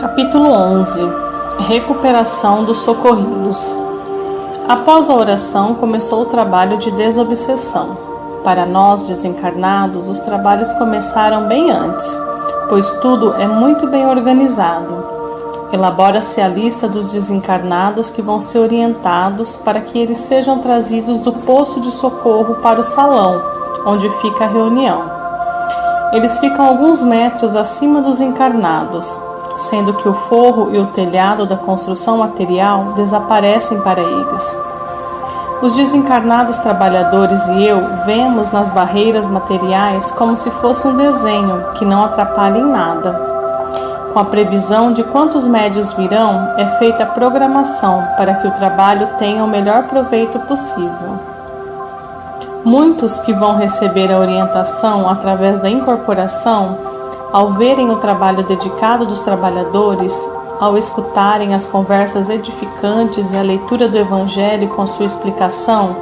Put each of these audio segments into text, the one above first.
Capítulo 11. Recuperação dos socorridos. Após a oração, começou o trabalho de desobsessão. Para nós, desencarnados, os trabalhos começaram bem antes, pois tudo é muito bem organizado. Elabora-se a lista dos desencarnados que vão ser orientados para que eles sejam trazidos do posto de socorro para o salão, onde fica a reunião. Eles ficam alguns metros acima dos encarnados, sendo que o forro e o telhado da construção material desaparecem para eles. Os desencarnados trabalhadores e eu vemos nas barreiras materiais como se fosse um desenho que não atrapalha em nada. Com a previsão de quantos médios virão, é feita a programação para que o trabalho tenha o melhor proveito possível. Muitos que vão receber a orientação através da incorporação, ao verem o trabalho dedicado dos trabalhadores, ao escutarem as conversas edificantes e a leitura do Evangelho com sua explicação,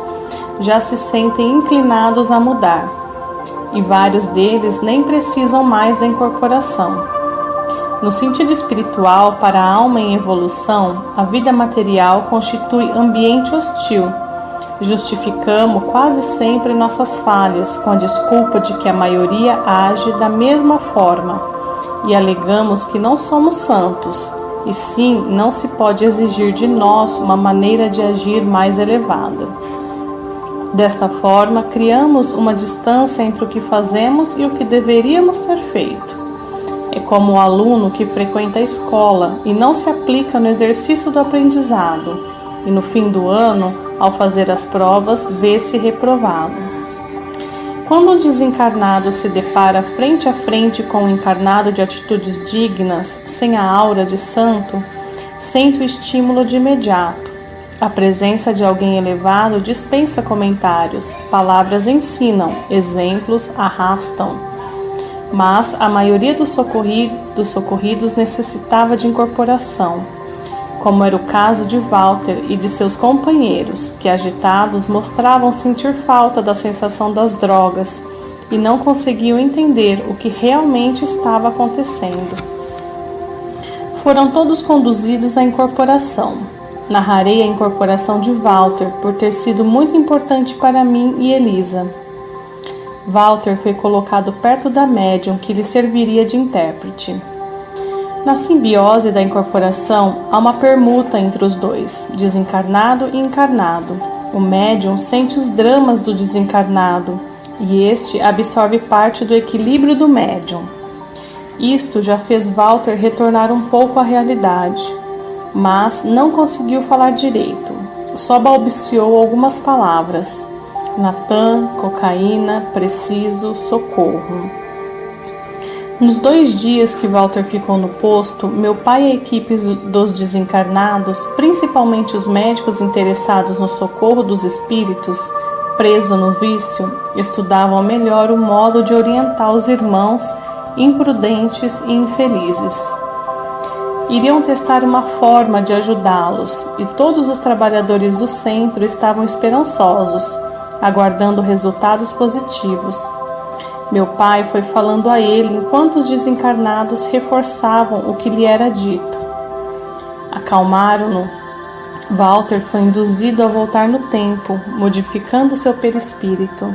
já se sentem inclinados a mudar, e vários deles nem precisam mais da incorporação. No sentido espiritual, para a alma em evolução, a vida material constitui ambiente hostil. Justificamos quase sempre nossas falhas com a desculpa de que a maioria age da mesma forma e alegamos que não somos santos, e sim não se pode exigir de nós uma maneira de agir mais elevada. Desta forma, criamos uma distância entre o que fazemos e o que deveríamos ter feito. É como o aluno que frequenta a escola e não se aplica no exercício do aprendizado, e no fim do ano, ao fazer as provas, vê-se reprovado. Quando o desencarnado se depara frente a frente com o encarnado de atitudes dignas, sem a aura de santo, sente o estímulo de imediato. A presença de alguém elevado dispensa comentários, palavras ensinam, exemplos arrastam. Mas a maioria dos socorridos necessitava de incorporação, como era o caso de Walter e de seus companheiros, que agitados mostravam sentir falta da sensação das drogas e não conseguiam entender o que realmente estava acontecendo. Foram todos conduzidos à incorporação. Narrarei a incorporação de Walter, por ter sido muito importante para mim e Elisa. Walter foi colocado perto da médium que lhe serviria de intérprete. Na simbiose da incorporação, há uma permuta entre os dois, desencarnado e encarnado. O médium sente os dramas do desencarnado e este absorve parte do equilíbrio do médium. Isto já fez Walter retornar um pouco à realidade, mas não conseguiu falar direito. Só balbuciou algumas palavras: Natan, cocaína, preciso, socorro. Nos 2 dias que Walter ficou no posto, meu pai e a equipe dos desencarnados, principalmente os médicos interessados no socorro dos espíritos, presos no vício, estudavam melhor o modo de orientar os irmãos imprudentes e infelizes. Iriam testar uma forma de ajudá-los, e todos os trabalhadores do centro estavam esperançosos, aguardando resultados positivos. Meu pai foi falando a ele enquanto os desencarnados reforçavam o que lhe era dito. Acalmaram-no. Walter foi induzido a voltar no tempo, modificando seu perispírito.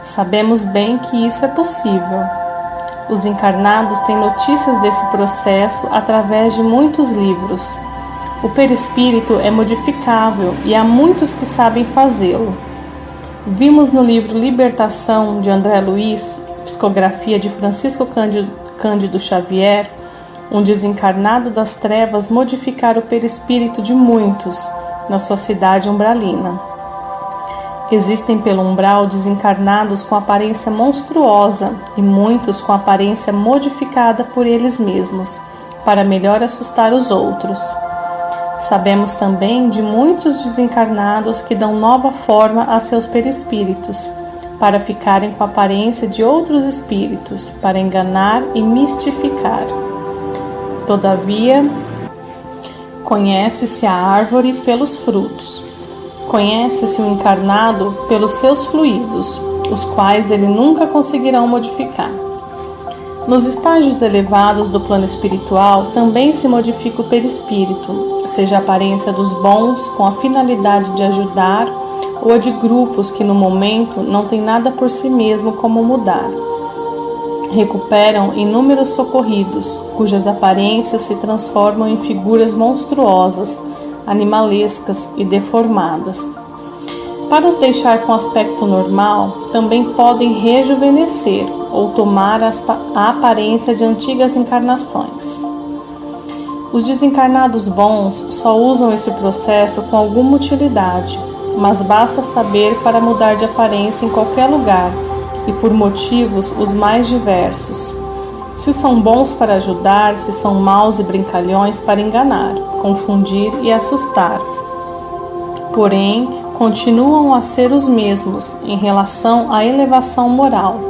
Sabemos bem que isso é possível. Os encarnados têm notícias desse processo através de muitos livros. O perispírito é modificável e há muitos que sabem fazê-lo. Vimos no livro Libertação, de André Luiz, psicografia de Francisco Cândido Xavier, um desencarnado das trevas modificar o perispírito de muitos na sua cidade umbralina. Existem pelo umbral desencarnados com aparência monstruosa e muitos com aparência modificada por eles mesmos, para melhor assustar os outros. Sabemos também de muitos desencarnados que dão nova forma a seus perispíritos, para ficarem com a aparência de outros espíritos, para enganar e mistificar. Todavia, conhece-se a árvore pelos frutos. Conhece-se o encarnado pelos seus fluidos, os quais ele nunca conseguirá modificar. Nos estágios elevados do plano espiritual também se modifica o perispírito, seja a aparência dos bons com a finalidade de ajudar ou a de grupos que no momento não tem nada por si mesmo como mudar. Recuperam inúmeros socorridos, cujas aparências se transformam em figuras monstruosas, animalescas e deformadas. Para os deixar com aspecto normal, também podem rejuvenescer ou tomar a aparência de antigas encarnações. Os desencarnados bons só usam esse processo com alguma utilidade, mas basta saber para mudar de aparência em qualquer lugar e por motivos os mais diversos. Se são bons para ajudar, se são maus e brincalhões para enganar, confundir e assustar. Porém, continuam a ser os mesmos em relação à elevação moral.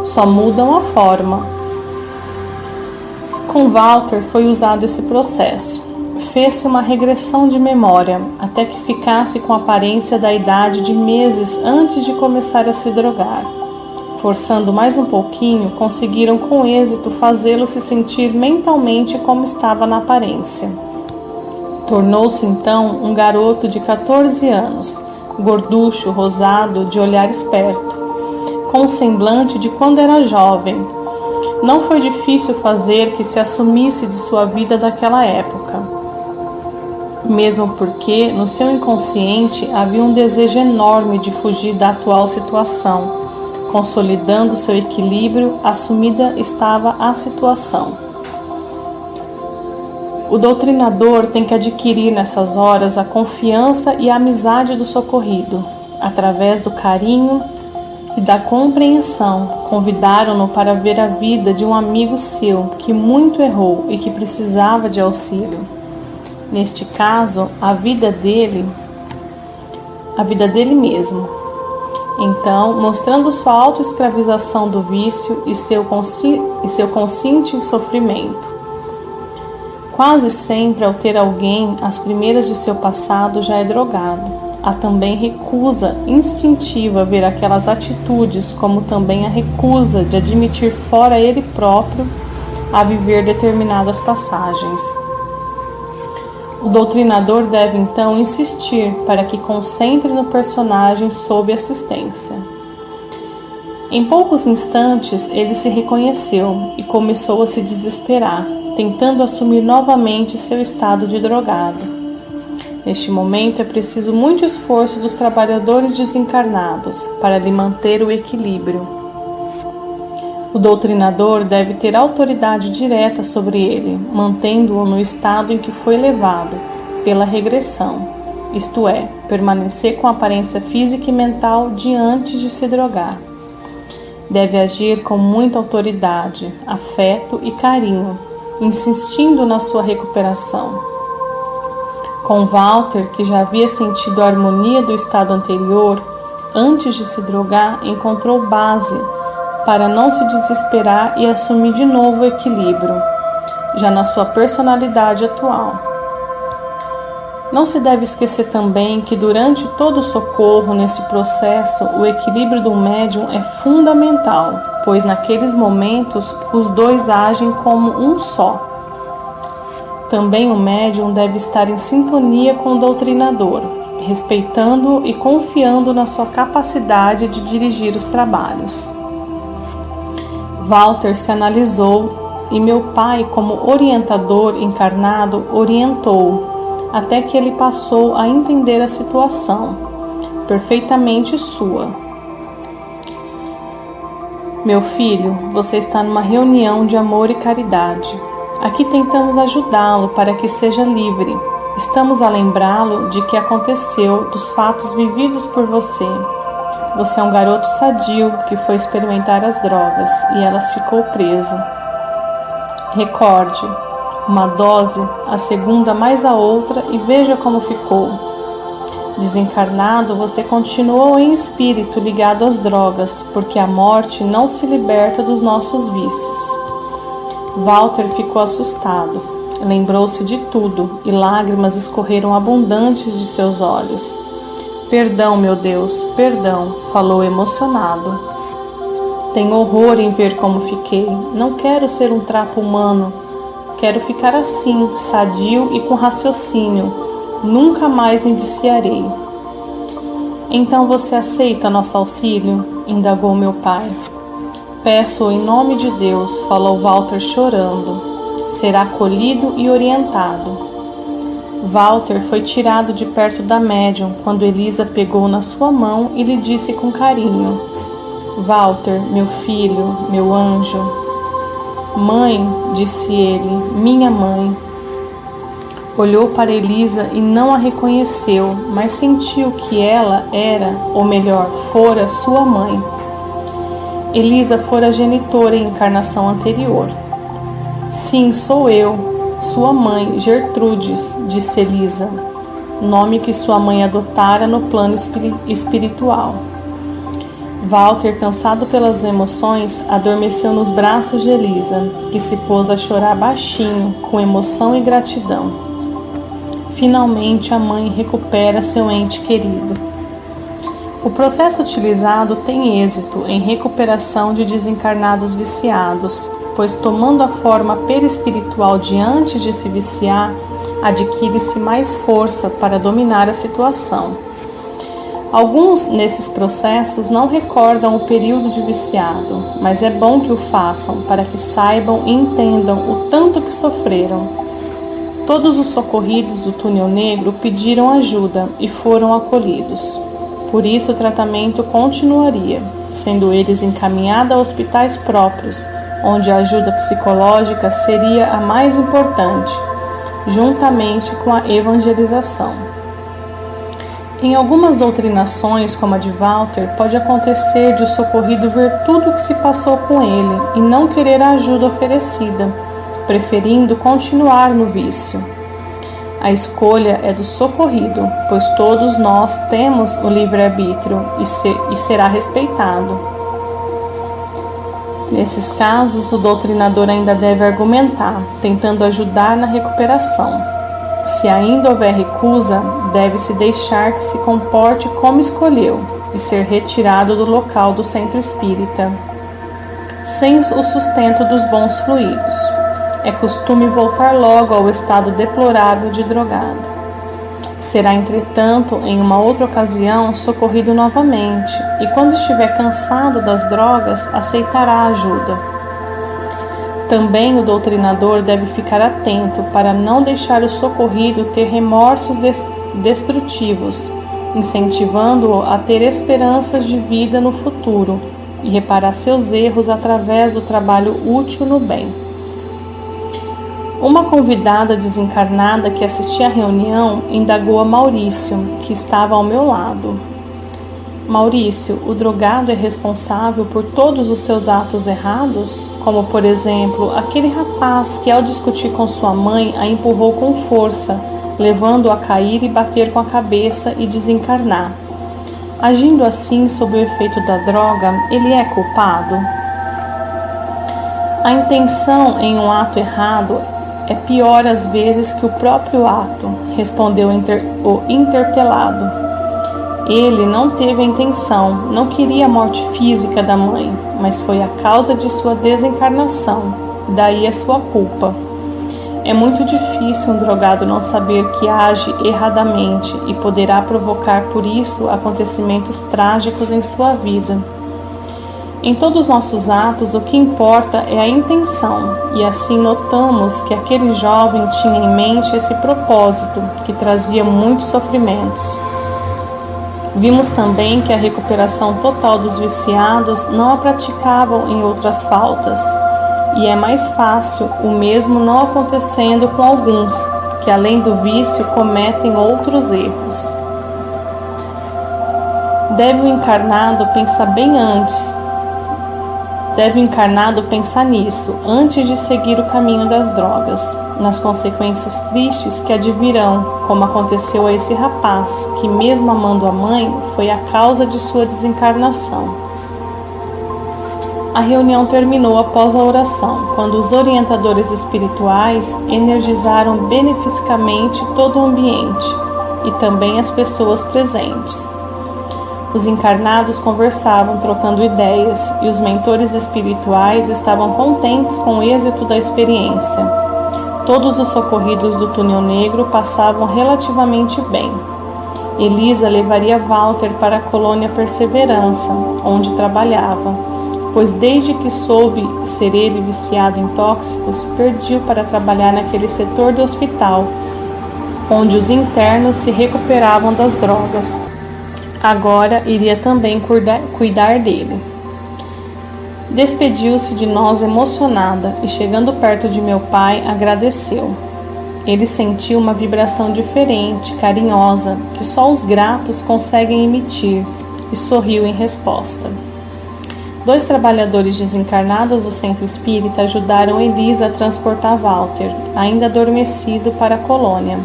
Só mudam a forma. Com Walter foi usado esse processo. Fez-se uma regressão de memória, até que ficasse com a aparência da idade de meses antes de começar a se drogar. Forçando mais um pouquinho, conseguiram com êxito fazê-lo se sentir mentalmente como estava na aparência. Tornou-se então um garoto de 14 anos, gorducho, rosado, de olhar esperto, com o semblante de quando era jovem. Não foi difícil fazer que se assumisse de sua vida daquela época, mesmo porque no seu inconsciente havia um desejo enorme de fugir da atual situação. Consolidando seu equilíbrio, assumida estava a situação. O doutrinador tem que adquirir nessas horas a confiança e a amizade do socorrido. Através do carinho e da compreensão, convidaram-no para ver a vida de um amigo seu que muito errou e que precisava de auxílio. Neste caso, a vida dele mesmo. Então, mostrando sua autoescravização do vício e seu consciente sofrimento. Quase sempre, ao ter alguém, as primeiras de seu passado já é drogado. Há também recusa instintiva ver aquelas atitudes, como também a recusa de admitir fora ele próprio a viver determinadas passagens. O doutrinador deve então insistir para que concentre no personagem sob assistência. Em poucos instantes ele se reconheceu e começou a se desesperar, tentando assumir novamente seu estado de drogado. Neste momento é preciso muito esforço dos trabalhadores desencarnados para lhe manter o equilíbrio. O doutrinador deve ter autoridade direta sobre ele, mantendo-o no estado em que foi levado pela regressão, isto é, permanecer com aparência física e mental de antes de se drogar. Deve agir com muita autoridade, afeto e carinho, insistindo na sua recuperação. Com Walter, que já havia sentido a harmonia do estado anterior, antes de se drogar, encontrou base para não se desesperar e assumir de novo o equilíbrio, já na sua personalidade atual. Não se deve esquecer também que durante todo o socorro nesse processo, o equilíbrio do médium é fundamental, pois naqueles momentos os dois agem como um só. Também o médium deve estar em sintonia com o doutrinador, respeitando-o e confiando na sua capacidade de dirigir os trabalhos. Walter se analisou e meu pai, como orientador encarnado, orientou-o, até que ele passou a entender a situação, perfeitamente sua. Meu filho, você está numa reunião de amor e caridade. Aqui tentamos ajudá-lo para que seja livre. Estamos a lembrá-lo de que aconteceu, dos fatos vividos por você. Você é um garoto sadio que foi experimentar as drogas e elas ficou preso. Recorde, uma dose, a segunda mais a outra e veja como ficou. Desencarnado, você continuou em espírito ligado às drogas, porque a morte não se liberta dos nossos vícios. Walter ficou assustado, lembrou-se de tudo e lágrimas escorreram abundantes de seus olhos. Perdão, meu Deus, perdão, falou emocionado. Tenho horror em ver como fiquei. Não quero ser um trapo humano. Quero ficar assim, sadio e com raciocínio. Nunca mais me viciarei. Então você aceita nosso auxílio? Indagou meu pai. Peço em nome de Deus, falou Walter chorando. Será acolhido e orientado. Walter foi tirado de perto da médium quando Elisa pegou na sua mão e lhe disse com carinho: Walter, meu filho, meu anjo. Mãe, disse ele, minha mãe. Olhou para Elisa e não a reconheceu, mas sentiu que ela era, ou melhor, fora sua mãe. Elisa fora genitora em encarnação anterior. Sim, sou eu, sua mãe, Gertrudes, disse Elisa, nome que sua mãe adotara no plano espiritual. Walter, cansado pelas emoções, adormeceu nos braços de Elisa, que se pôs a chorar baixinho, com emoção e gratidão. Finalmente a mãe recupera seu ente querido. O processo utilizado tem êxito em recuperação de desencarnados viciados, pois tomando a forma perispiritual de antes de se viciar, adquire-se mais força para dominar a situação. Alguns nesses processos não recordam o período de viciado, mas é bom que o façam para que saibam e entendam o tanto que sofreram. Todos os socorridos do túnel negro pediram ajuda e foram acolhidos. Por isso o tratamento continuaria, sendo eles encaminhados a hospitais próprios, onde a ajuda psicológica seria a mais importante, juntamente com a evangelização. Em algumas doutrinações, como a de Walter, pode acontecer de o socorrido ver tudo o que se passou com ele e não querer a ajuda oferecida, preferindo continuar no vício. A escolha é do socorrido, pois todos nós temos o livre-arbítrio e será respeitado. Nesses casos, o doutrinador ainda deve argumentar, tentando ajudar na recuperação. Se ainda houver recusa, deve-se deixar que se comporte como escolheu e ser retirado do local do centro espírita, sem o sustento dos bons fluidos. É costume voltar logo ao estado deplorável de drogado. Será, entretanto, em uma outra ocasião, socorrido novamente e, quando estiver cansado das drogas, aceitará a ajuda. Também o doutrinador deve ficar atento para não deixar o socorrido ter remorsos destrutivos, incentivando-o a ter esperanças de vida no futuro e reparar seus erros através do trabalho útil no bem. Uma convidada desencarnada que assistia à reunião indagou a Maurício, que estava ao meu lado. Maurício, o drogado é responsável por todos os seus atos errados? Como, por exemplo, aquele rapaz que, ao discutir com sua mãe, a empurrou com força, levando-o a cair e bater com a cabeça e desencarnar. Agindo assim sob o efeito da droga, ele é culpado? A intenção em um ato errado é pior às vezes que o próprio ato, respondeu o interpelado. Ele não teve a intenção, não queria a morte física da mãe, mas foi a causa de sua desencarnação, daí a sua culpa. É muito difícil um drogado não saber que age erradamente e poderá provocar por isso acontecimentos trágicos em sua vida. Em todos os nossos atos, o que importa é a intenção, e assim notamos que aquele jovem tinha em mente esse propósito, que trazia muitos sofrimentos. Vimos também que a recuperação total dos viciados não a praticavam em outras faltas, e é mais fácil o mesmo não acontecendo com alguns, que além do vício cometem outros erros. Deve o encarnado pensar nisso, antes de seguir o caminho das drogas, nas consequências tristes que advirão, como aconteceu a esse rapaz, que mesmo amando a mãe, foi a causa de sua desencarnação. A reunião terminou após a oração, quando os orientadores espirituais energizaram beneficamente todo o ambiente e também as pessoas presentes. Os encarnados conversavam, trocando ideias, e os mentores espirituais estavam contentes com o êxito da experiência. Todos os socorridos do túnel negro passavam relativamente bem. Elisa levaria Walter para a colônia Perseverança, onde trabalhava, pois desde que soube ser ele viciado em tóxicos, pediu para trabalhar naquele setor do hospital, onde os internos se recuperavam das drogas. Agora iria também cuidar dele. Despediu-se de nós emocionada e, chegando perto de meu pai, agradeceu. Ele sentiu uma vibração diferente, carinhosa, que só os gratos conseguem emitir, e sorriu em resposta. 2 trabalhadores desencarnados do centro espírita ajudaram Elisa a transportar Walter, ainda adormecido, para a colônia.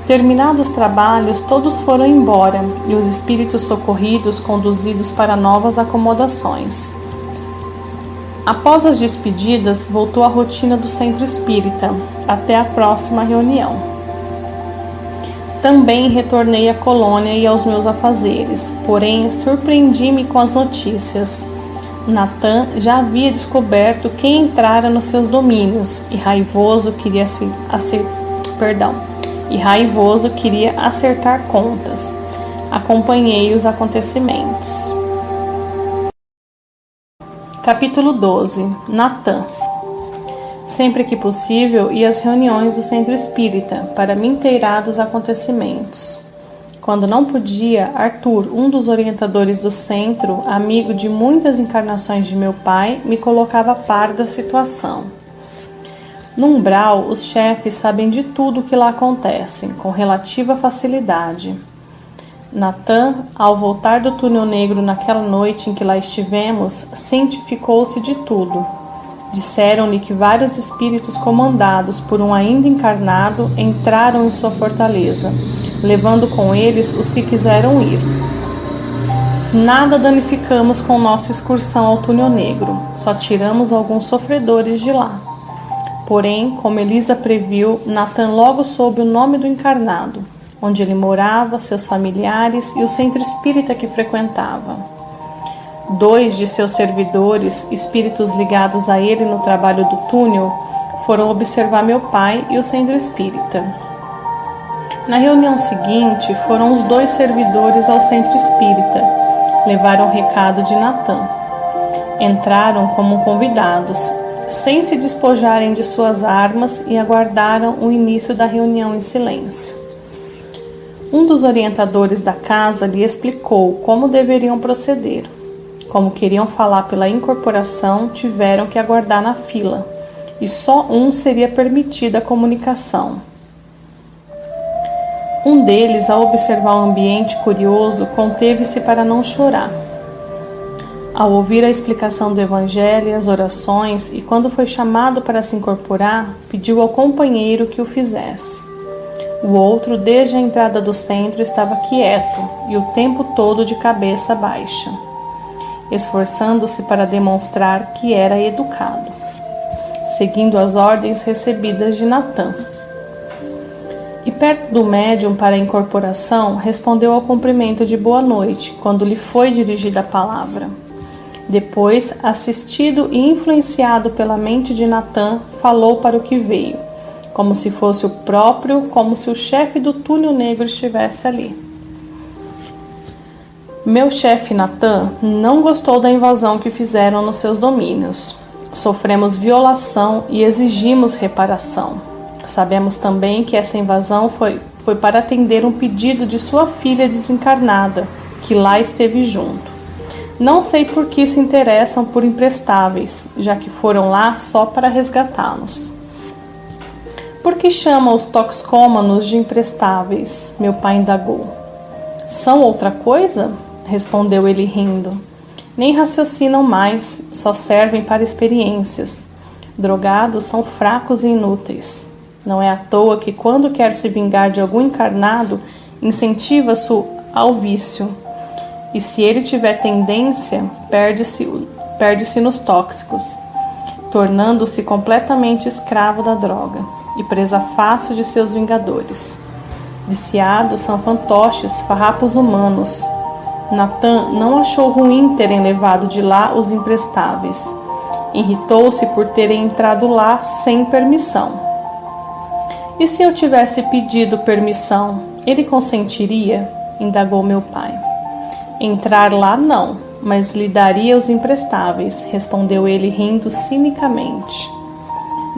Terminados os trabalhos, todos foram embora e os espíritos socorridos conduzidos para novas acomodações. Após as despedidas, voltou à rotina do centro espírita, até a próxima reunião. Também retornei à colônia e aos meus afazeres, porém surpreendi-me com as notícias. Natan já havia descoberto quem entrara nos seus domínios e raivoso queria acertar contas. Acompanhei os acontecimentos. Capítulo 12. Natan. Sempre que possível, ia às reuniões do centro espírita para me inteirar dos acontecimentos. Quando não podia, Arthur, um dos orientadores do centro, amigo de muitas encarnações de meu pai, me colocava a par da situação. No umbral, os chefes sabem de tudo o que lá acontece, com relativa facilidade. Natan, ao voltar do túnel negro naquela noite em que lá estivemos, cientificou-se de tudo. Disseram-lhe que vários espíritos comandados por um ainda encarnado entraram em sua fortaleza, levando com eles os que quiseram ir. Nada danificamos com nossa excursão ao túnel negro, só tiramos alguns sofredores de lá. Porém, como Elisa previu, Natan logo soube o nome do encarnado, onde ele morava, seus familiares e o centro espírita que frequentava. 2 de seus servidores, espíritos ligados a ele no trabalho do túnel, foram observar meu pai e o centro espírita. Na reunião seguinte, foram os 2 servidores ao centro espírita, levaram o recado de Natan. Entraram como convidados, sem se despojarem de suas armas, e aguardaram o início da reunião em silêncio. Um dos orientadores da casa lhe explicou como deveriam proceder. Como queriam falar pela incorporação, tiveram que aguardar na fila, e só um seria permitida a comunicação. Um deles, ao observar o ambiente curioso, conteve-se para não chorar. Ao ouvir a explicação do Evangelho e as orações, e quando foi chamado para se incorporar, pediu ao companheiro que o fizesse. O outro, desde a entrada do centro, estava quieto e o tempo todo de cabeça baixa, esforçando-se para demonstrar que era educado, seguindo as ordens recebidas de Natan. E perto do médium para a incorporação, respondeu ao cumprimento de boa noite, quando lhe foi dirigida a palavra. Depois, assistido e influenciado pela mente de Natan, falou para o que veio, como se fosse o próprio, como se o chefe do túnel negro estivesse ali. Meu chefe Natan não gostou da invasão que fizeram nos seus domínios. Sofremos violação e exigimos reparação. Sabemos também que essa invasão foi para atender um pedido de sua filha desencarnada, que lá esteve junto. Não sei por que se interessam por imprestáveis, já que foram lá só para resgatá-los. Por que chamam os toxicômanos de imprestáveis? Meu pai indagou. São outra coisa? Respondeu ele rindo. Nem raciocinam mais, só servem para experiências. Drogados são fracos e inúteis. Não é à toa que, quando quer se vingar de algum encarnado, incentiva-se ao vício. E se ele tiver tendência, perde-se nos tóxicos, tornando-se completamente escravo da droga e presa fácil de seus vingadores. Viciados são fantoches, farrapos humanos. Natan não achou ruim terem levado de lá os imprestáveis. Irritou-se por terem entrado lá sem permissão. E se eu tivesse pedido permissão, ele consentiria? Indagou meu pai. Entrar lá não, mas lhe daria os imprestáveis, respondeu ele rindo cinicamente.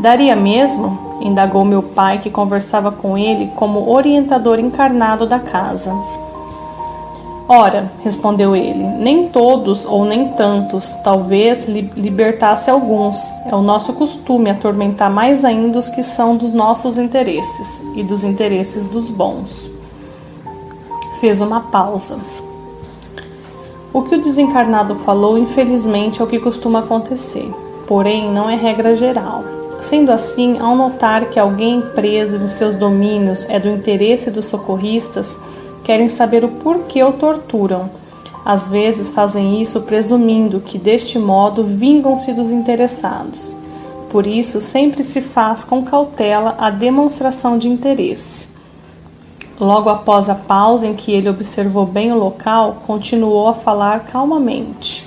Daria mesmo? Indagou meu pai, que conversava com ele como orientador encarnado da casa. Ora, respondeu ele, nem todos ou nem tantos, talvez libertasse alguns. É o nosso costume atormentar mais ainda os que são dos nossos interesses e dos interesses dos bons. Fez uma pausa. O que o desencarnado falou, infelizmente, é o que costuma acontecer, porém não é regra geral. Sendo assim, ao notar que alguém preso em seus domínios é do interesse dos socorristas, querem saber o porquê o torturam. Às vezes fazem isso presumindo que deste modo vingam-se dos interessados. Por isso, sempre se faz com cautela a demonstração de interesse. Logo após a pausa em que ele observou bem o local, continuou a falar calmamente.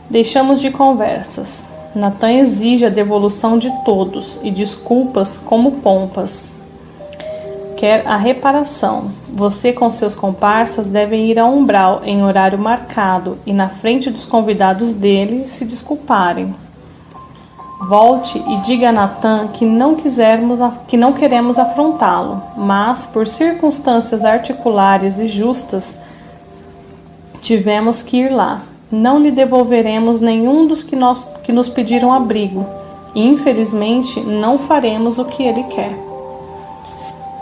Deixamos de conversas. Natan exige a devolução de todos e desculpas como pompas. Quer a reparação. Você com seus comparsas devem ir ao umbral em horário marcado e na frente dos convidados dele se desculparem. Volte e diga a Natan que não queremos afrontá-lo, mas por circunstâncias articulares e justas tivemos que ir lá. Não lhe devolveremos nenhum dos que nos pediram abrigo e infelizmente não faremos o que ele quer.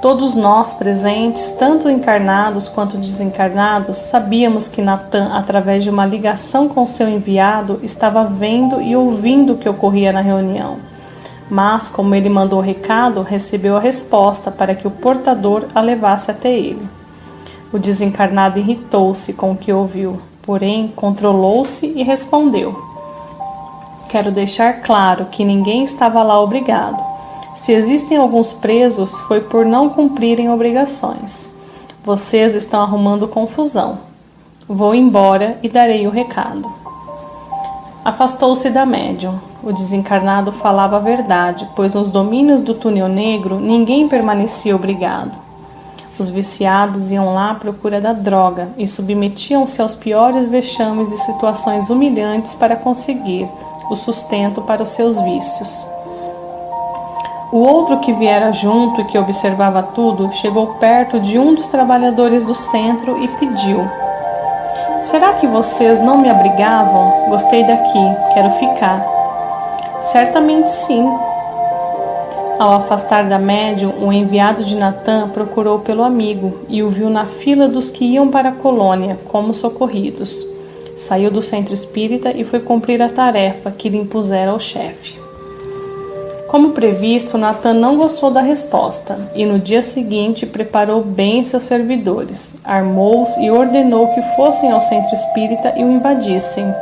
Todos nós presentes, tanto encarnados quanto desencarnados, sabíamos que Natan, através de uma ligação com seu enviado, estava vendo e ouvindo o que ocorria na reunião. Mas, como ele mandou o recado, recebeu a resposta para que o portador a levasse até ele. O desencarnado irritou-se com o que ouviu, porém controlou-se e respondeu: quero deixar claro que ninguém estava lá obrigado. Se existem alguns presos, foi por não cumprirem obrigações. Vocês estão arrumando confusão. Vou embora e darei o recado. Afastou-se da médium. O desencarnado falava a verdade, pois nos domínios do túnel negro ninguém permanecia obrigado. Os viciados iam lá à procura da droga e submetiam-se aos piores vexames e situações humilhantes para conseguir o sustento para os seus vícios. O outro que viera junto e que observava tudo, chegou perto de um dos trabalhadores do centro e pediu: será que vocês não me abrigavam? Gostei daqui, quero ficar. Certamente sim. Ao afastar da médium, o enviado de Natan procurou pelo amigo e o viu na fila dos que iam para a colônia, como socorridos. Saiu do centro espírita e foi cumprir a tarefa que lhe impusera o chefe. Como previsto, Natan não gostou da resposta e no dia seguinte preparou bem seus servidores, armou-os e ordenou que fossem ao centro espírita e o invadissem.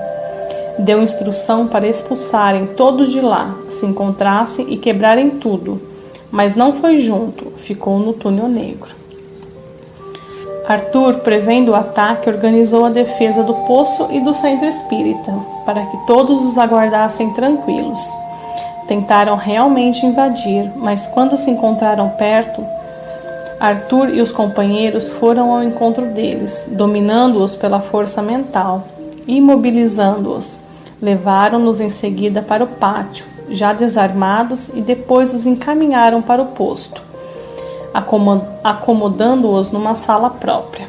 Deu instrução para expulsarem todos de lá, se encontrassem e quebrarem tudo, mas não foi junto, ficou no túnel negro. Arthur, prevendo o ataque, organizou a defesa do poço e do centro espírita, para que todos os aguardassem tranquilos. Tentaram realmente invadir, mas quando se encontraram perto, Arthur e os companheiros foram ao encontro deles, dominando-os pela força mental, imobilizando-os. Levaram-nos em seguida para o pátio, já desarmados, e depois os encaminharam para o posto, acomodando-os numa sala própria.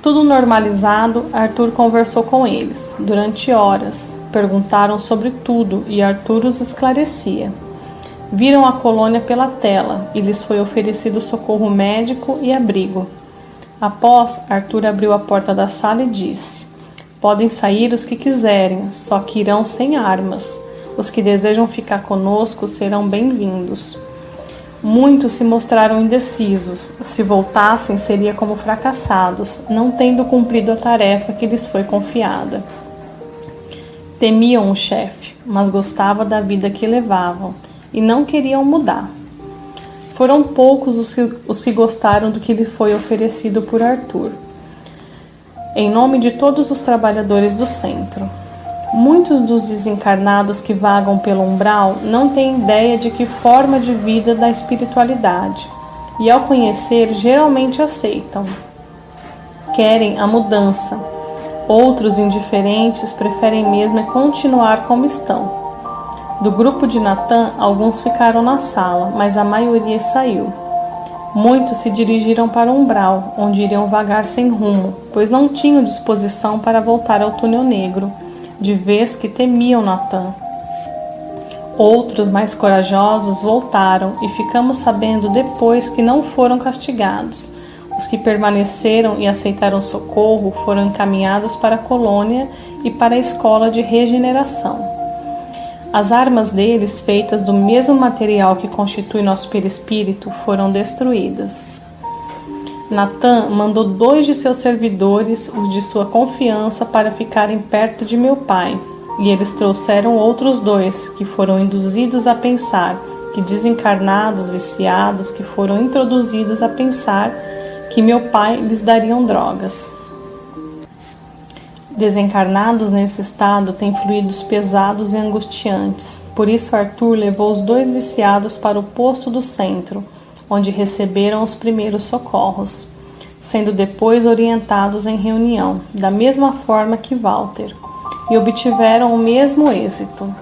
Tudo normalizado, Arthur conversou com eles, durante horas. Perguntaram sobre tudo e Arthur os esclarecia. Viram a colônia pela tela e lhes foi oferecido socorro médico e abrigo. Após, Arthur abriu a porta da sala e disse: podem sair os que quiserem, só que irão sem armas. Os que desejam ficar conosco serão bem-vindos. Muitos se mostraram indecisos. Se voltassem, seria como fracassados, não tendo cumprido a tarefa que lhes foi confiada. Temiam o chefe, mas gostavam da vida que levavam e não queriam mudar. Foram poucos os que gostaram do que lhe foi oferecido por Arthur. em nome de todos os trabalhadores do centro. Muitos dos desencarnados que vagam pelo umbral não têm ideia de que forma de vida da espiritualidade, e ao conhecer geralmente aceitam. Querem a mudança. Outros indiferentes preferem mesmo continuar como estão. Do grupo de Natan, alguns ficaram na sala, mas a maioria saiu. Muitos se dirigiram para o umbral, onde iriam vagar sem rumo, pois não tinham disposição para voltar ao túnel negro, de vez que temiam Natan. Outros, mais corajosos, voltaram e ficamos sabendo depois que não foram castigados. Os que permaneceram e aceitaram socorro foram encaminhados para a colônia e para a escola de regeneração. As armas deles, feitas do mesmo material que constitui nosso perispírito, foram destruídas. Natan mandou 2 de seus servidores, os de sua confiança, para ficarem perto de meu pai, e eles trouxeram outros 2, que foram induzidos a pensar, que desencarnados, viciados, que foram introduzidos a pensar que meu pai lhes dariam drogas. Desencarnados nesse estado têm fluidos pesados e angustiantes. Por isso Arthur levou os 2 viciados para o posto do centro, onde receberam os primeiros socorros, sendo depois orientados em reunião, da mesma forma que Walter, e obtiveram o mesmo êxito.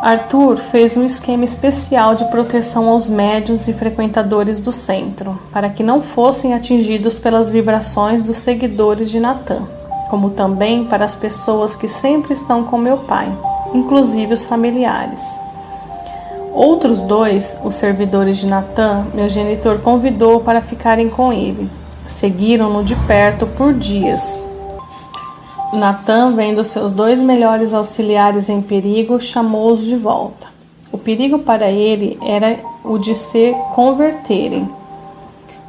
Arthur fez um esquema especial de proteção aos médiuns e frequentadores do centro, para que não fossem atingidos pelas vibrações dos seguidores de Natan, como também para as pessoas que sempre estão com meu pai, inclusive os familiares. Outros 2, os servidores de Natan, meu genitor convidou para ficarem com ele. Seguiram-no de perto por dias. Natan, vendo seus 2 melhores auxiliares em perigo, chamou-os de volta. O perigo para ele era o de se converterem.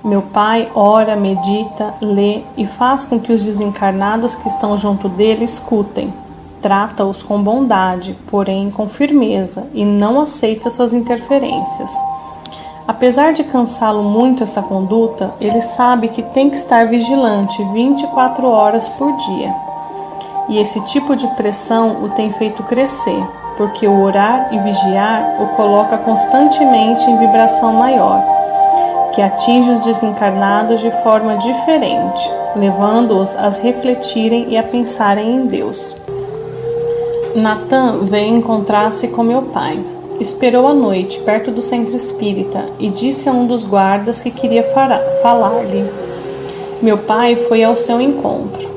Meu pai ora, medita, lê e faz com que os desencarnados que estão junto dele escutem. Trata-os com bondade, porém com firmeza, e não aceita suas interferências. Apesar de cansá-lo muito essa conduta, ele sabe que tem que estar vigilante 24 horas por dia. E esse tipo de pressão o tem feito crescer, porque o orar e vigiar o coloca constantemente em vibração maior, que atinge os desencarnados de forma diferente, levando-os a refletirem e a pensarem em Deus. Natan veio encontrar-se com meu pai. Esperou a noite perto do centro espírita e disse a um dos guardas que queria falar-lhe. Meu pai foi ao seu encontro.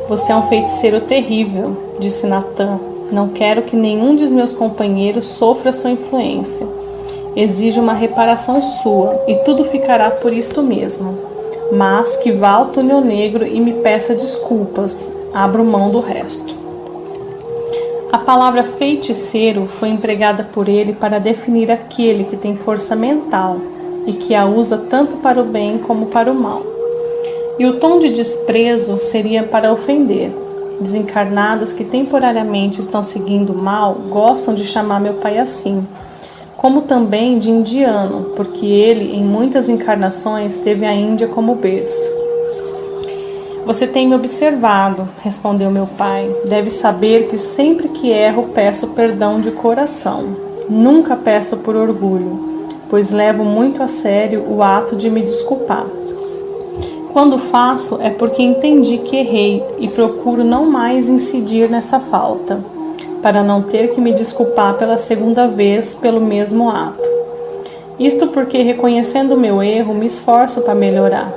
Você é um feiticeiro terrível, disse Natan. Não quero que nenhum dos meus companheiros sofra sua influência. Exijo uma reparação sua, e tudo ficará por isto mesmo. Mas que vá ao túnel negro e me peça desculpas. Abro mão do resto. A palavra feiticeiro foi empregada por ele para definir aquele que tem força mental e que a usa tanto para o bem como para o mal. E o tom de desprezo seria para ofender. Desencarnados que temporariamente estão seguindo o mal gostam de chamar meu pai assim, como também de indiano, porque ele, em muitas encarnações, teve a Índia como berço. Você tem me observado, respondeu meu pai. Deve saber que sempre que erro peço perdão de coração. Nunca peço por orgulho, pois levo muito a sério o ato de me desculpar. Quando faço é porque entendi que errei e procuro não mais incidir nessa falta, para não ter que me desculpar pela 2ª vez pelo mesmo ato. Isto porque, reconhecendo o meu erro, me esforço para melhorar.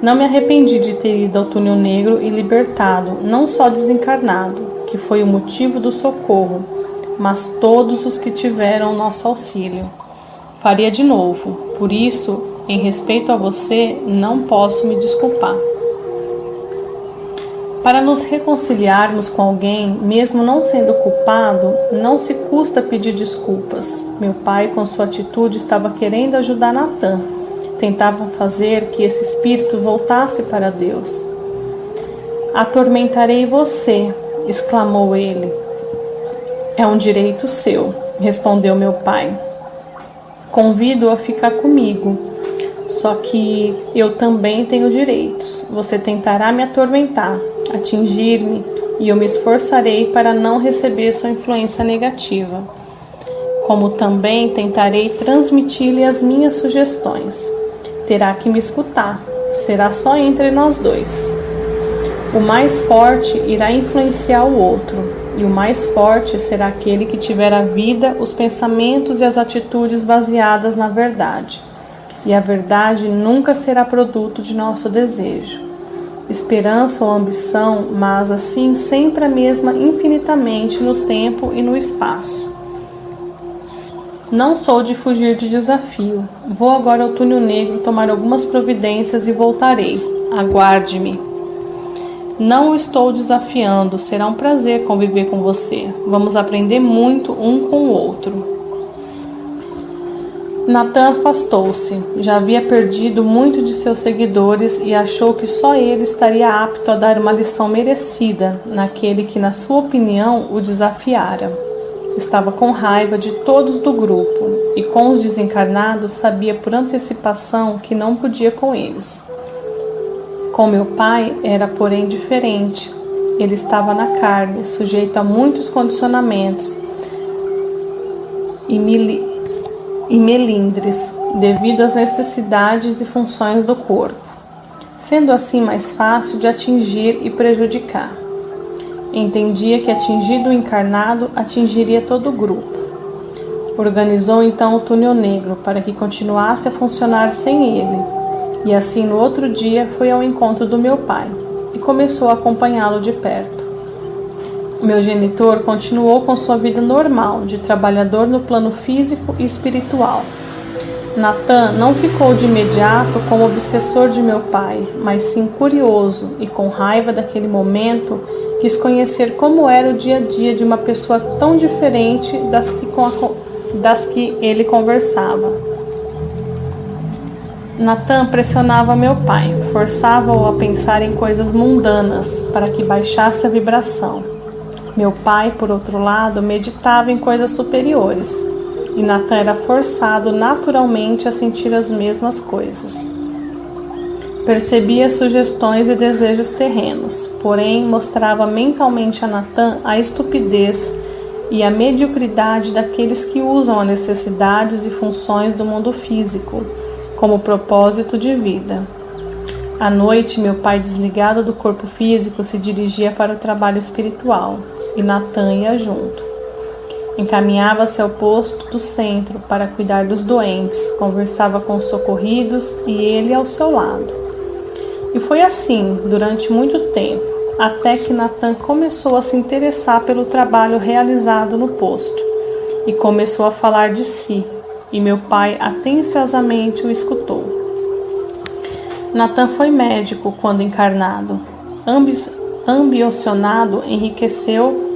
Não me arrependi de ter ido ao túnel negro e libertado, não só desencarnado, que foi o motivo do socorro, mas todos os que tiveram nosso auxílio. Faria de novo, por isso, em respeito a você, não posso me desculpar. Para nos reconciliarmos com alguém, mesmo não sendo culpado, não se custa pedir desculpas. Meu pai, com sua atitude, estava querendo ajudar Natan. Tentava fazer que esse espírito voltasse para Deus. Atormentarei você, exclamou ele. É um direito seu, respondeu meu pai. Convido-o a ficar comigo. Só que eu também tenho direitos. Você tentará me atormentar, atingir-me, e eu me esforçarei para não receber sua influência negativa. Como também tentarei transmitir-lhe as minhas sugestões. Terá que me escutar. Será só entre nós dois. O mais forte irá influenciar o outro, e o mais forte será aquele que tiver a vida, os pensamentos e as atitudes baseadas na verdade. E a verdade nunca será produto de nosso desejo, esperança ou ambição, mas assim sempre a mesma infinitamente no tempo e no espaço. Não sou de fugir de desafio. Vou agora ao túnel negro tomar algumas providências e voltarei. Aguarde-me. Não o estou desafiando, será um prazer conviver com você. Vamos aprender muito um com o outro. Natan afastou-se. Já havia perdido muito de seus seguidores e achou que só ele estaria apto a dar uma lição merecida naquele que, na sua opinião, o desafiara. Estava com raiva de todos do grupo e com os desencarnados sabia por antecipação que não podia com eles. Com meu pai era, porém, diferente. Ele estava na carne, sujeito a muitos condicionamentos e melindres, devido às necessidades e funções do corpo, sendo assim mais fácil de atingir e prejudicar. Entendia que, atingido o encarnado, atingiria todo o grupo. Organizou então o túnel negro para que continuasse a funcionar sem ele, e assim no outro dia foi ao encontro do meu pai e começou a acompanhá-lo de perto. Meu genitor continuou com sua vida normal, de trabalhador no plano físico e espiritual. Natan não ficou de imediato como obsessor de meu pai, mas sim curioso e com raiva daquele momento, quis conhecer como era o dia a dia de uma pessoa tão diferente das que ele conversava. Natan pressionava meu pai, forçava-o a pensar em coisas mundanas para que baixasse a vibração. Meu pai, por outro lado, meditava em coisas superiores, e Natan era forçado naturalmente a sentir as mesmas coisas. Percebia sugestões e desejos terrenos, porém mostrava mentalmente a Natan a estupidez e a mediocridade daqueles que usam as necessidades e funções do mundo físico como propósito de vida. À noite, meu pai, desligado do corpo físico, se dirigia para o trabalho espiritual, e Natan ia junto. Encaminhava-se ao posto do centro para cuidar dos doentes, conversava com os socorridos e ele ao seu lado. E foi assim durante muito tempo, até que Natan começou a se interessar pelo trabalho realizado no posto e começou a falar de si, e meu pai atenciosamente o escutou. Natan foi médico quando encarnado. Ambicionado, enriqueceu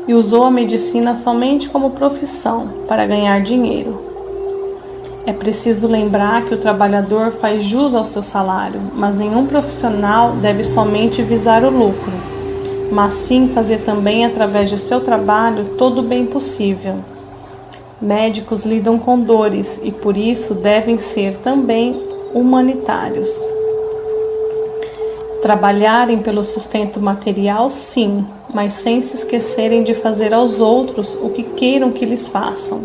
e usou a medicina somente como profissão para ganhar dinheiro. É preciso lembrar que o trabalhador faz jus ao seu salário, mas nenhum profissional deve somente visar o lucro, mas sim fazer também através de seu trabalho todo o bem possível. Médicos lidam com dores e por isso devem ser também humanitários. Trabalharem pelo sustento material, sim, mas sem se esquecerem de fazer aos outros o que queiram que lhes façam.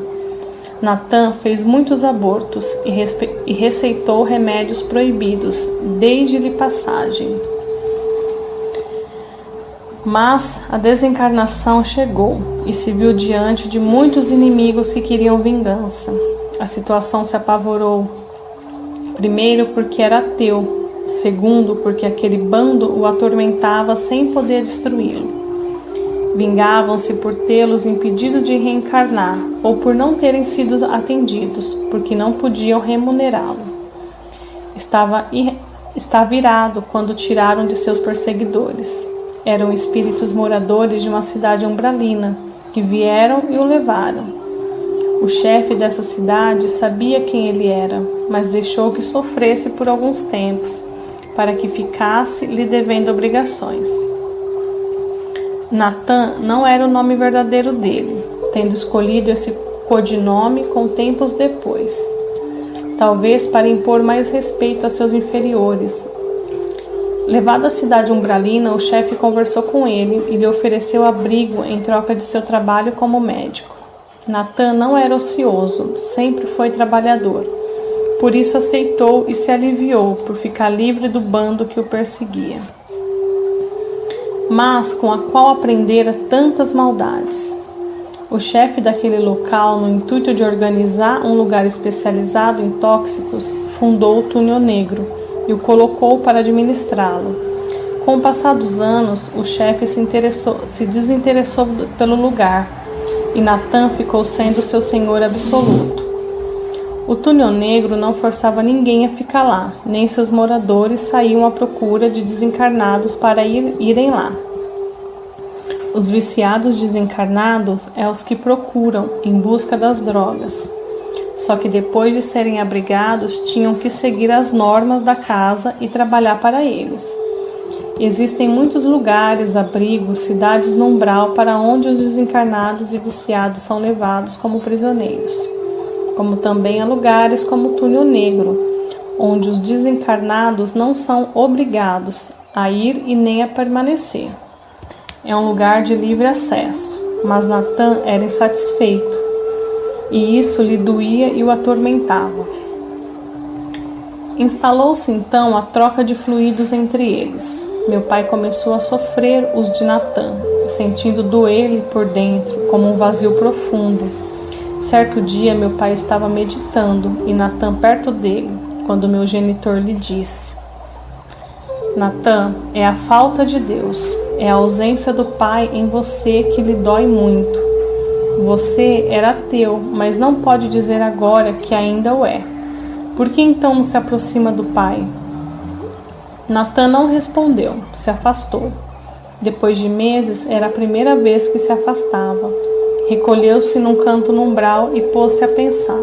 Natan fez muitos abortos e receitou remédios proibidos, desde-lhe passagem. Mas a desencarnação chegou e se viu diante de muitos inimigos que queriam vingança. A situação se apavorou. Primeiro, porque era ateu. Segundo, porque aquele bando o atormentava sem poder destruí-lo. Vingavam-se por tê-los impedido de reencarnar ou por não terem sido atendidos, porque não podiam remunerá-lo. Estava irado quando tiraram de seus perseguidores. Eram espíritos moradores de uma cidade umbralina, que vieram e o levaram. O chefe dessa cidade sabia quem ele era, mas deixou que sofresse por alguns tempos, para que ficasse lhe devendo obrigações. Natan não era o nome verdadeiro dele, tendo escolhido esse codinome com tempos depois. talvez para impor mais respeito a seus inferiores. Levado à cidade umbralina, o chefe conversou com ele e lhe ofereceu abrigo em troca de seu trabalho como médico. Natan não era ocioso, sempre foi trabalhador. Por isso aceitou e se aliviou por ficar livre do bando que o perseguia, mas com a qual aprendera tantas maldades. O chefe daquele local, no intuito de organizar um lugar especializado em tóxicos, fundou o Túnel Negro e o colocou para administrá-lo. Com o passar dos anos, o chefe se desinteressou pelo lugar e Natan ficou sendo seu senhor absoluto. O Túnel Negro não forçava ninguém a ficar lá, nem seus moradores saíam à procura de desencarnados para irem lá. Os viciados desencarnados é os que procuram em busca das drogas. Só que depois de serem abrigados, tinham que seguir as normas da casa e trabalhar para eles. Existem muitos lugares, abrigos, cidades no umbral para onde os desencarnados e viciados são levados como prisioneiros. Como também há lugares como o Túnel Negro, onde os desencarnados não são obrigados a ir e nem a permanecer. É um lugar de livre acesso, mas Natan era insatisfeito, e isso lhe doía e o atormentava. Instalou-se então a troca de fluidos entre eles. Meu pai começou a sofrer os de Natan, sentindo doer-lhe por dentro, como um vazio profundo. Certo dia, meu pai estava meditando e Natan perto dele, quando meu genitor lhe disse: Natan, é a falta de Deus, é a ausência do Pai em você que lhe dói muito. Você era ateu, mas não pode dizer agora que ainda o é. Por que então não se aproxima do Pai? Natan não respondeu, se afastou. Depois de meses, era a primeira vez que se afastava. Recolheu-se num canto no umbral e pôs-se a pensar.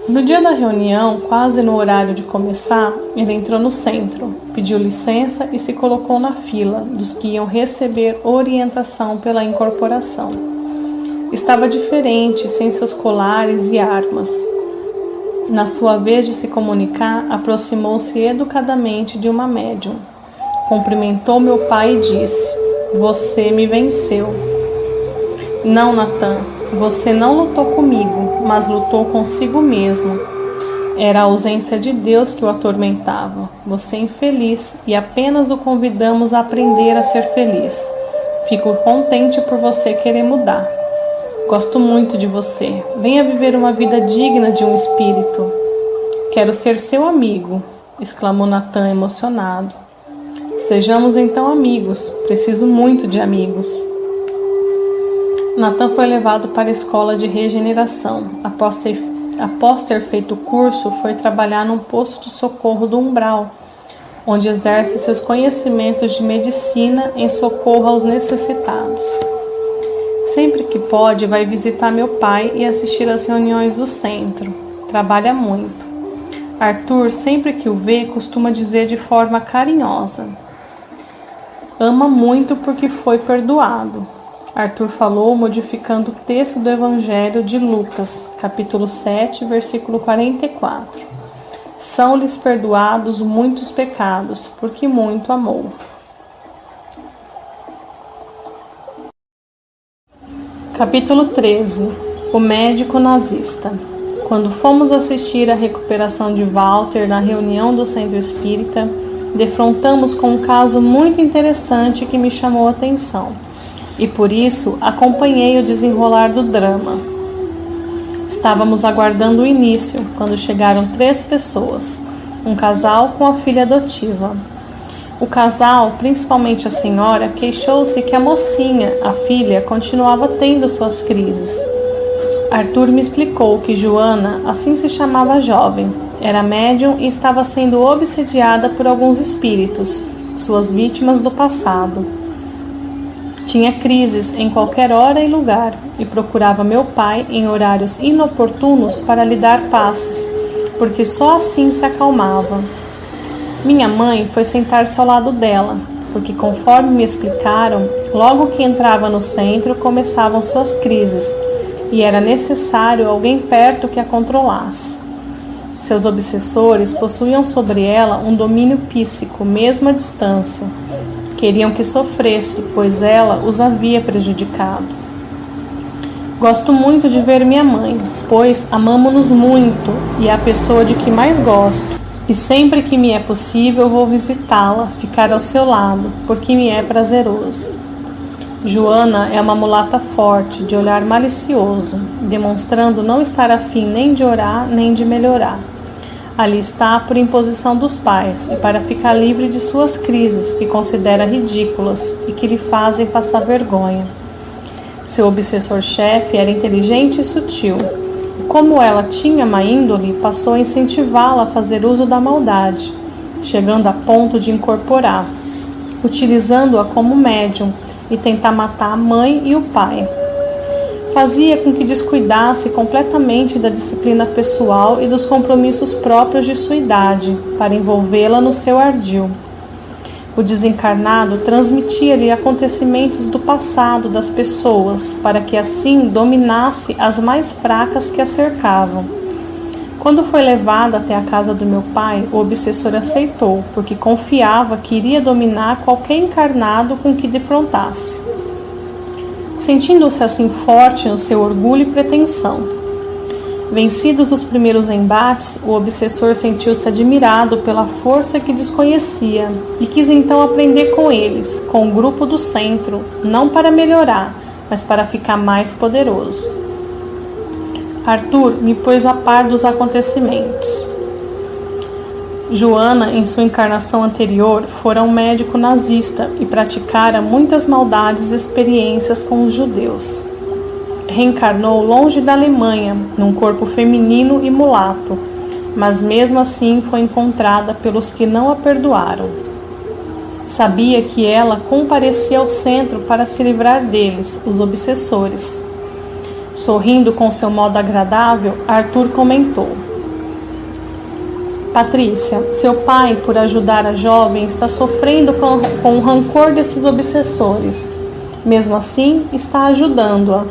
No dia da reunião, quase no horário de começar, ele entrou no centro, pediu licença e se colocou na fila dos que iam receber orientação pela incorporação. Estava diferente, sem seus colares e armas. Na sua vez de se comunicar, aproximou-se educadamente de uma médium. Cumprimentou meu pai e disse: Você me venceu. Não, Natan, você não lutou comigo, mas lutou consigo mesmo. Era a ausência de Deus que o atormentava. Você é infeliz e apenas o convidamos a aprender a ser feliz. Fico contente por você querer mudar. Gosto muito de você. Venha viver uma vida digna de um espírito. Quero ser seu amigo, exclamou Natan emocionado. Sejamos então amigos. Preciso muito de amigos. Natan foi levado para a escola de regeneração. Após ter feito o curso, foi trabalhar num posto de socorro do umbral, onde exerce seus conhecimentos de medicina em socorro aos necessitados. Sempre que pode, vai visitar meu pai e assistir às reuniões do centro. Trabalha muito. Arthur, sempre que o vê, costuma dizer de forma carinhosa: ama muito porque foi perdoado. Arthur falou modificando o texto do Evangelho de Lucas, capítulo 7, versículo 44. São-lhes perdoados muitos pecados, porque muito amou. Capítulo 13. O médico nazista. Quando fomos assistir à recuperação de Walter na reunião do Centro Espírita, defrontamos com um caso muito interessante que me chamou a atenção. E por isso acompanhei o desenrolar do drama. Estávamos aguardando o início, quando chegaram 3 pessoas, um casal com a filha adotiva. O casal, principalmente a senhora, queixou-se que a mocinha, a filha, continuava tendo suas crises. Arthur me explicou que Joana, assim se chamava a jovem, era médium e estava sendo obsediada por alguns espíritos, suas vítimas do passado. Tinha crises em qualquer hora e lugar e procurava meu pai em horários inoportunos para lhe dar passes, porque só assim se acalmava. Minha mãe foi sentar-se ao lado dela, porque conforme me explicaram, logo que entrava no centro começavam suas crises, e era necessário alguém perto que a controlasse. Seus obsessores possuíam sobre ela um domínio psíquico, mesmo à distância. Queriam que sofresse, pois ela os havia prejudicado. Gosto muito de ver minha mãe, pois amamo-nos muito e é a pessoa de que mais gosto. E sempre que me é possível vou visitá-la, ficar ao seu lado, porque me é prazeroso. Joana é uma mulata forte, de olhar malicioso, demonstrando não estar afim nem de orar nem de melhorar. Ali está por imposição dos pais e para ficar livre de suas crises, que considera ridículas e que lhe fazem passar vergonha. Seu obsessor-chefe era inteligente e sutil, e como ela tinha má índole, passou a incentivá-la a fazer uso da maldade, chegando a ponto de incorporar, utilizando-a como médium e tentar matar a mãe e o pai. Fazia com que descuidasse completamente da disciplina pessoal e dos compromissos próprios de sua idade, para envolvê-la no seu ardil. O desencarnado transmitia-lhe acontecimentos do passado das pessoas, para que assim dominasse as mais fracas que a cercavam. Quando foi levada até a casa do meu pai, o obsessor aceitou, porque confiava que iria dominar qualquer encarnado com que defrontasse. Sentindo-se assim forte no seu orgulho e pretensão. Vencidos os primeiros embates, o obsessor sentiu-se admirado pela força que desconhecia e quis então aprender com eles, com o grupo do centro, não para melhorar, mas para ficar mais poderoso. Arthur me pôs a par dos acontecimentos. Joana, em sua encarnação anterior, fora um médico nazista e praticara muitas maldades e experiências com os judeus. Reencarnou longe da Alemanha, num corpo feminino e mulato, mas mesmo assim foi encontrada pelos que não a perdoaram. Sabia que ela comparecia ao centro para se livrar deles, os obsessores. Sorrindo com seu modo agradável, Arthur comentou: Patrícia, seu pai, por ajudar a jovem, está sofrendo com o rancor desses obsessores. Mesmo assim, está ajudando-a,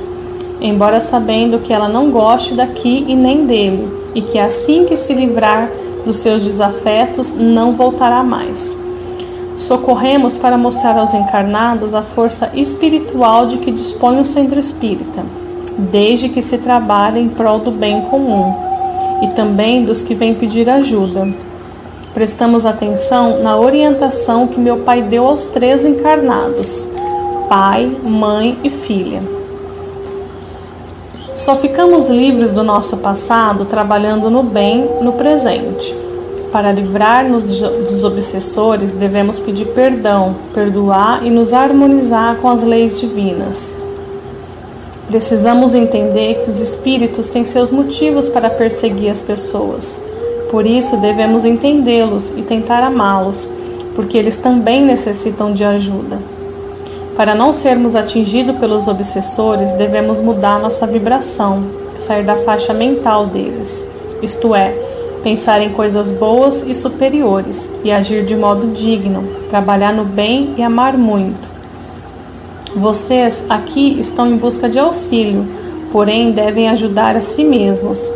embora sabendo que ela não goste daqui e nem dele, e que assim que se livrar dos seus desafetos, não voltará mais. Socorremos para mostrar aos encarnados a força espiritual de que dispõe o centro espírita, desde que se trabalhe em prol do bem comum, e também dos que vêm pedir ajuda. Prestamos atenção na orientação que meu pai deu aos 3 encarnados, pai, mãe e filha. Só ficamos livres do nosso passado trabalhando no bem no presente. Para livrar-nos dos obsessores, devemos pedir perdão, perdoar e nos harmonizar com as leis divinas. Precisamos entender que os espíritos têm seus motivos para perseguir as pessoas. Por isso, devemos entendê-los e tentar amá-los, porque eles também necessitam de ajuda. Para não sermos atingidos pelos obsessores, devemos mudar nossa vibração, sair da faixa mental deles, isto é, pensar em coisas boas e superiores, e agir de modo digno, trabalhar no bem e amar muito. Vocês aqui estão em busca de auxílio, porém devem ajudar a si mesmos.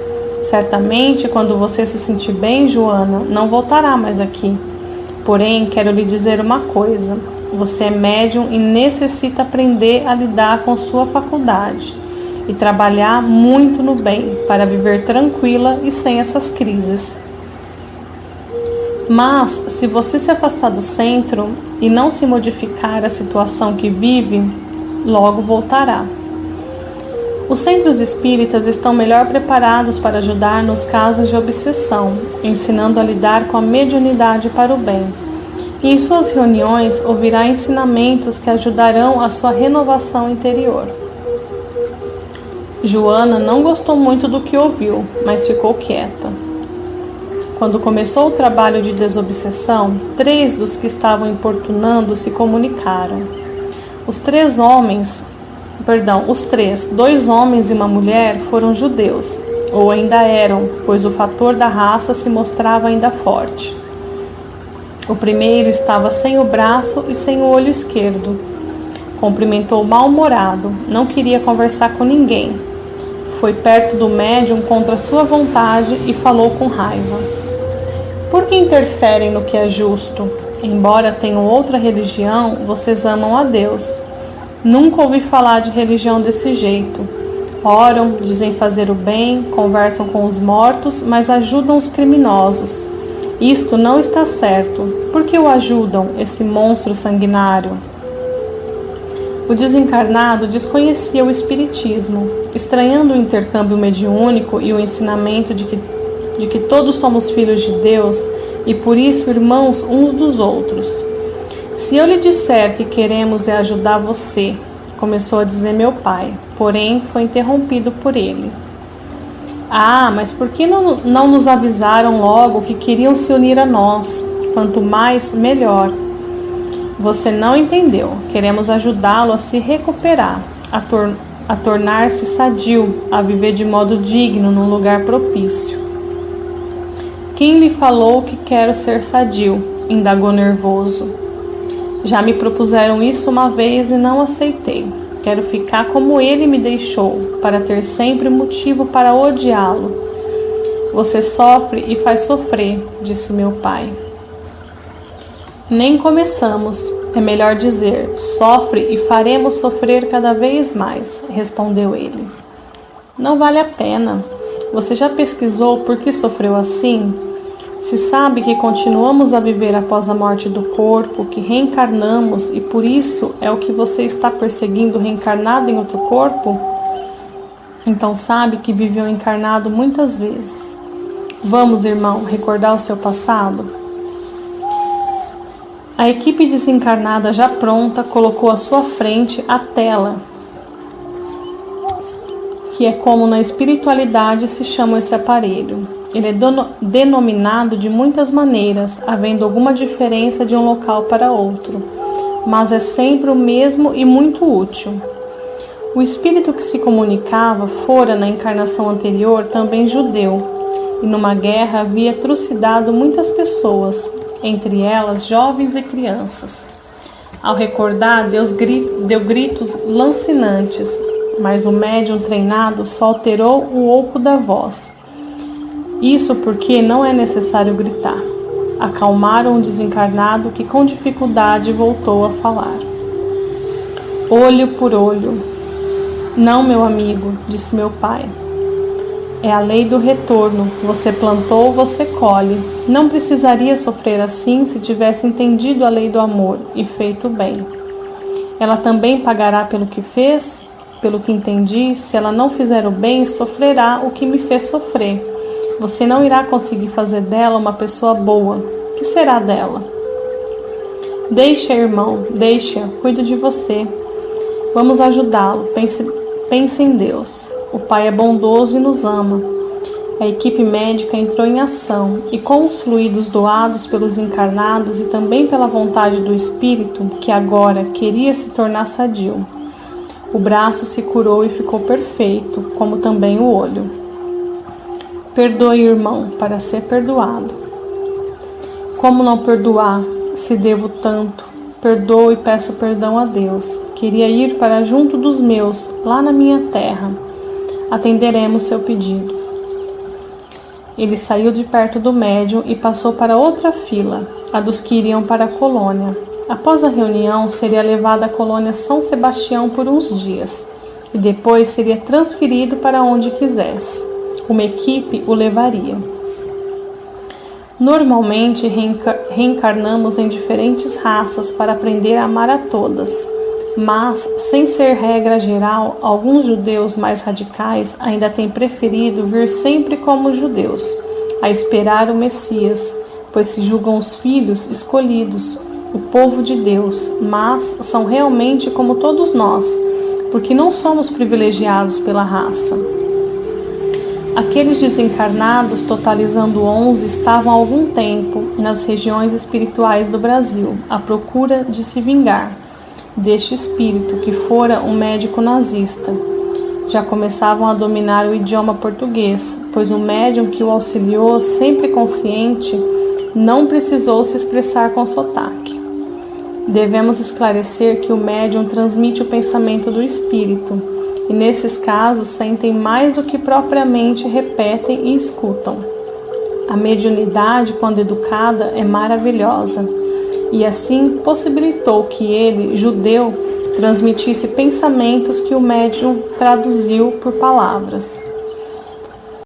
Certamente, quando você se sentir bem, Joana, não voltará mais aqui. Porém, quero lhe dizer uma coisa. Você é médium e necessita aprender a lidar com sua faculdade e trabalhar muito no bem para viver tranquila e sem essas crises. Mas, se você se afastar do centro e não se modificar a situação que vive, logo voltará. Os centros espíritas estão melhor preparados para ajudar nos casos de obsessão, ensinando a lidar com a mediunidade para o bem. E em suas reuniões ouvirá ensinamentos que ajudarão a sua renovação interior. Joana não gostou muito do que ouviu, mas ficou quieta. Quando começou o trabalho de desobsessão, 3 dos que estavam importunando se comunicaram. Os 2 homens e uma mulher, foram judeus, ou ainda eram, pois o fator da raça se mostrava ainda forte. O primeiro estava sem o braço e sem o olho esquerdo. Cumprimentou mal-humorado, não queria conversar com ninguém. foi perto do médium contra sua vontade e falou com raiva. Por que interferem no que é justo? Embora tenham outra religião, vocês amam a Deus. Nunca ouvi falar de religião desse jeito. Oram, dizem fazer o bem, conversam com os mortos, mas ajudam os criminosos. Isto não está certo. Por que o ajudam, esse monstro sanguinário? O desencarnado desconhecia o espiritismo, estranhando o intercâmbio mediúnico e o ensinamento de que todos somos filhos de Deus e por isso irmãos uns dos outros. Se eu lhe disser que queremos é ajudar você, começou a dizer meu pai, porém foi interrompido por ele. Ah, mas por que não nos avisaram logo que queriam se unir a nós? Quanto mais, melhor. Você não entendeu. Queremos ajudá-lo a se recuperar, a tornar-se sadio, a viver de modo digno num lugar propício. Quem lhe falou que quero ser sadio? Indagou nervoso. Já me propuseram isso uma vez e não aceitei. Quero ficar como ele me deixou, para ter sempre motivo para odiá-lo. Você sofre e faz sofrer, disse meu pai. Nem começamos, é melhor dizer, sofre e faremos sofrer cada vez mais, respondeu ele. Não vale a pena. Você já pesquisou por que sofreu assim? Se sabe que continuamos a viver após a morte do corpo, que reencarnamos e por isso é o que você está perseguindo reencarnado em outro corpo? Então sabe que viveu encarnado muitas vezes. Vamos, irmão, recordar o seu passado? A equipe desencarnada já pronta colocou à sua frente a tela, que é como na espiritualidade se chama esse aparelho. Ele é denominado de muitas maneiras, havendo alguma diferença de um local para outro, mas é sempre o mesmo e muito útil. O espírito que se comunicava fora na encarnação anterior também judeu, e numa guerra havia trucidado muitas pessoas, entre elas jovens e crianças. Ao recordar, deu gritos lancinantes, mas o médium treinado só alterou o oco da voz. Isso porque não é necessário gritar. Acalmaram o desencarnado que com dificuldade voltou a falar. Olho por olho. Não, meu amigo, disse meu pai. É a lei do retorno. Você plantou, você colhe. Não precisaria sofrer assim se tivesse entendido a lei do amor e feito bem. Ela também pagará pelo que fez? Pelo que entendi, se ela não fizer o bem, sofrerá o que me fez sofrer. Você não irá conseguir fazer dela uma pessoa boa. Que será dela? Deixa, irmão, deixa, cuido de você. Vamos ajudá-lo, pense em Deus. O Pai é bondoso e nos ama. A equipe médica entrou em ação e com os fluidos doados pelos encarnados e também pela vontade do espírito, que agora queria se tornar sadio, o braço se curou e ficou perfeito, como também o olho. Perdoe, irmão, para ser perdoado. Como não perdoar, se devo tanto? Perdoo e peço perdão a Deus. Queria ir para junto dos meus, lá na minha terra. Atenderemos seu pedido. Ele saiu de perto do médium e passou para outra fila, a dos que iriam para a colônia. Após a reunião, seria levado à colônia São Sebastião por uns dias, e depois seria transferido para onde quisesse. Uma equipe o levaria. Normalmente reencarnamos em diferentes raças para aprender a amar a todas, mas, sem ser regra geral, alguns judeus mais radicais ainda têm preferido vir sempre como judeus, a esperar o Messias, pois se julgam os filhos escolhidos, o povo de Deus, mas são realmente como todos nós, porque não somos privilegiados pela raça. Aqueles desencarnados, totalizando 11, estavam há algum tempo nas regiões espirituais do Brasil, à procura de se vingar deste espírito que fora um médico nazista. Já começavam a dominar o idioma português, pois o médium que o auxiliou, sempre consciente, não precisou se expressar com sotaque. Devemos esclarecer que o médium transmite o pensamento do espírito, e nesses casos sentem mais do que propriamente repetem e escutam. A mediunidade, quando educada, é maravilhosa, e assim possibilitou que ele, judeu, transmitisse pensamentos que o médium traduziu por palavras.